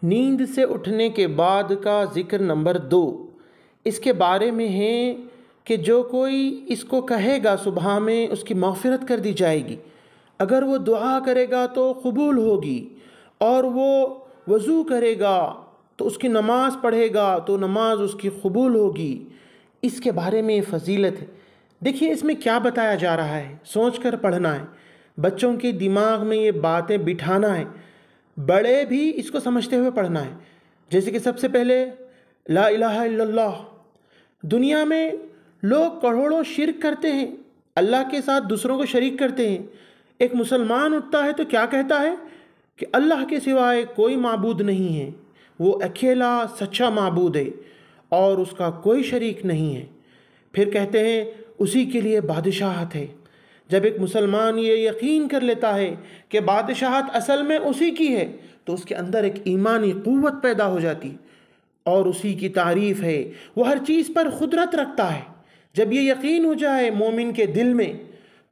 نیند سے اٹھنے کے بعد کا ذکر نمبر 2 اس کے بارے میں ہے کہ جو کوئی اس کو کہے گا صبح میں اس کی مغفرت کر دی جائے گی، اگر وہ دعا کرے گا تو قبول ہوگی، اور وہ وضو کرے گا تو اس کی نماز پڑھے گا تو نماز اس کی قبول ہوگی۔ اس کے بارے میں فضیلت ہے۔ دیکھیے اس میں کیا بتایا جا رہا ہے، سوچ کر پڑھنا ہے، بچوں کے دماغ میں یہ باتیں بٹھانا ہے، بڑے بھی اس کو سمجھتے ہوئے پڑھنا ہے۔ جیسے کہ سب سے پہلے لا الہ الا اللہ۔ دنیا میں لوگ کروڑوں شرک کرتے ہیں، اللہ کے ساتھ دوسروں کو شریک کرتے ہیں۔ ایک مسلمان اٹھتا ہے تو کیا کہتا ہے کہ اللہ کے سوائے کوئی معبود نہیں ہے، وہ اکیلا سچا معبود ہے اور اس کا کوئی شریک نہیں ہے۔ پھر کہتے ہیں اسی کے لیے بادشاہت ہے۔ جب ایک مسلمان یہ یقین کر لیتا ہے کہ بادشاہت اصل میں اسی کی ہے تو اس کے اندر ایک ایمانی قوت پیدا ہو جاتی اور اسی کی تعریف ہے، وہ ہر چیز پر قدرت رکھتا ہے۔ جب یہ یقین ہو جائے مومن کے دل میں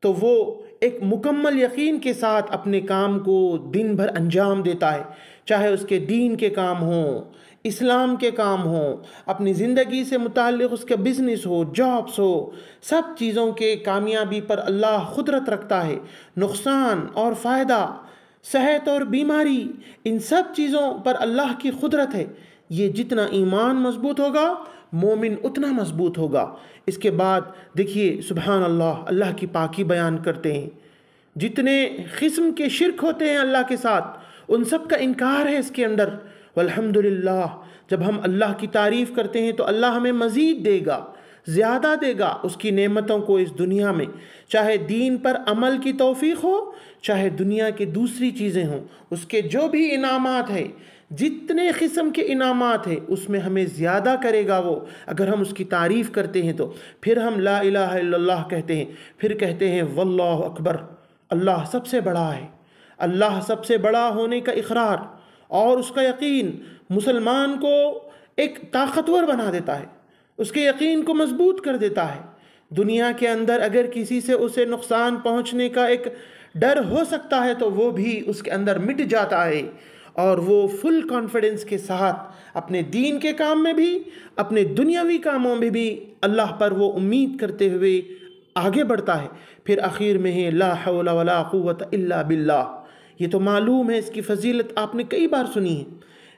تو وہ ایک مکمل یقین کے ساتھ اپنے کام کو دن بھر انجام دیتا ہے، چاہے اس کے دین کے کام ہوں، اسلام کے کام ہوں، اپنی زندگی سے متعلق اس کا بزنس ہو، جابس ہو، سب چیزوں کے کامیابی پر اللہ قدرت رکھتا ہے۔ نقصان اور فائدہ، صحت اور بیماری، ان سب چیزوں پر اللہ کی قدرت ہے۔ یہ جتنا ایمان مضبوط ہوگا مومن اتنا مضبوط ہوگا۔ اس کے بعد دیکھیے سبحان اللہ، اللہ کی پاکی بیان کرتے ہیں۔ جتنے قسم کے شرک ہوتے ہیں اللہ کے ساتھ ان سب کا انکار ہے اس کے اندر۔ والحمدللہ، جب ہم اللہ کی تعریف کرتے ہیں تو اللہ ہمیں مزید دے گا، زیادہ دے گا اس کی نعمتوں کو اس دنیا میں، چاہے دین پر عمل کی توفیق ہو، چاہے دنیا کی دوسری چیزیں ہوں، اس کے جو بھی انعامات ہیں، جتنے قسم کے انعامات ہیں اس میں ہمیں زیادہ کرے گا وہ، اگر ہم اس کی تعریف کرتے ہیں تو۔ پھر ہم لا الہ الا اللہ کہتے ہیں، پھر کہتے ہیں واللہ اکبر، اللہ سب سے بڑا ہے۔ اللہ سب سے بڑا ہونے کا اقرار اور اس کا یقین مسلمان کو ایک طاقتور بنا دیتا ہے، اس کے یقین کو مضبوط کر دیتا ہے۔ دنیا کے اندر اگر کسی سے اسے نقصان پہنچنے کا ایک ڈر ہو سکتا ہے تو وہ بھی اس کے اندر مٹ جاتا ہے، اور وہ فل کانفیڈنس کے ساتھ اپنے دین کے کام میں بھی، اپنے دنیاوی کاموں میں بھی اللہ پر وہ امید کرتے ہوئے آگے بڑھتا ہے۔ پھر آخر میں ہے لا حول ولا قوت الا باللہ۔ یہ تو معلوم ہے، اس کی فضیلت آپ نے کئی بار سنی ہے۔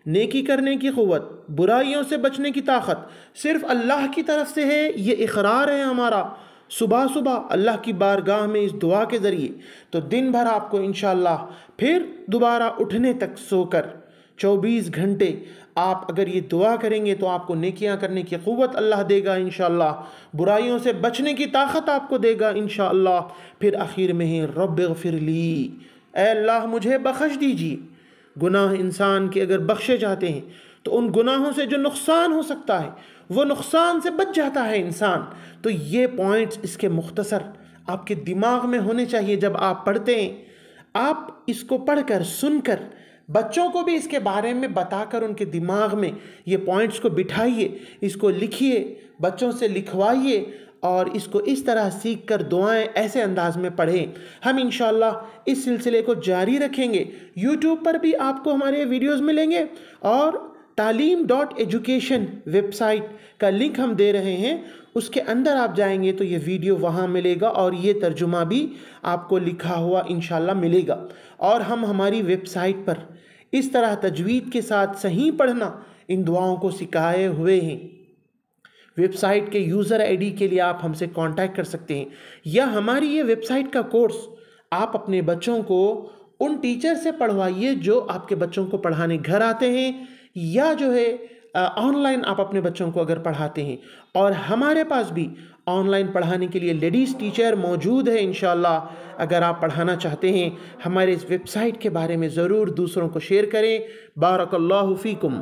نیکی کرنے کی قوت، برائیوں سے بچنے کی طاقت صرف اللہ کی طرف سے ہے، یہ اقرار ہے ہمارا۔ صبح صبح اللہ کی بارگاہ میں اس دعا کے ذریعے تو دن بھر آپ کو انشاءاللہ پھر دوبارہ اٹھنے تک سو کر 24 گھنٹے آپ اگر یہ دعا کریں گے تو آپ کو نیکیاں کرنے کی قوت اللہ دے گا انشاءاللہ، برائیوں سے بچنے کی طاقت آپ کو دے گا انشاءاللہ۔ پھر آخر میں ہے رب اغفر لی، اے اللہ مجھے بخش دیجیے۔ گناہ انسان کے اگر بخشے جاتے ہیں تو ان گناہوں سے جو نقصان ہو سکتا ہے وہ نقصان سے بچ جاتا ہے انسان۔ تو یہ پوائنٹس اس کے مختصر آپ کے دماغ میں ہونے چاہیے جب آپ پڑھتے ہیں۔ آپ اس کو پڑھ کر، سن کر، بچوں کو بھی اس کے بارے میں بتا کر ان کے دماغ میں یہ پوائنٹس کو بٹھائیے، اس کو لکھیے، بچوں سے لکھوائیے، اور اس کو اس طرح سیکھ کر دعائیں ایسے انداز میں پڑھیں۔ ہم انشاءاللہ اس سلسلے کو جاری رکھیں گے۔ یوٹیوب پر بھی آپ کو ہمارے ویڈیوز ملیں گے، اور تعلیم.ایجوکیشن ویب سائٹ کا لنک ہم دے رہے ہیں، اس کے اندر آپ جائیں گے تو یہ ویڈیو وہاں ملے گا، اور یہ ترجمہ بھی آپ کو لکھا ہوا انشاءاللہ ملے گا۔ اور ہم ہماری ویب سائٹ پر اس طرح تجوید کے ساتھ صحیح پڑھنا ان دعاؤں کو سکھائے ہوئے ہیں۔ ویب سائٹ کے یوزر آئی ڈی کے لیے آپ ہم سے کانٹیکٹ کر سکتے ہیں، یا ہماری یہ ویب سائٹ کا کورس آپ اپنے بچوں کو ان ٹیچر سے پڑھوائیے جو آپ کے بچوں کو پڑھانے گھر آتے ہیں، یا جو ہے آن لائن آپ اپنے بچوں کو اگر پڑھاتے ہیں۔ اور ہمارے پاس بھی آن لائن پڑھانے کے لیے لیڈیز ٹیچر موجود ہے انشاءاللہ۔ اگر آپ پڑھانا چاہتے ہیں ہمارے اس ویب سائٹ کے بارے میں ضرور دوسروں کو شیئر کریں۔ بارک اللہ فیکم۔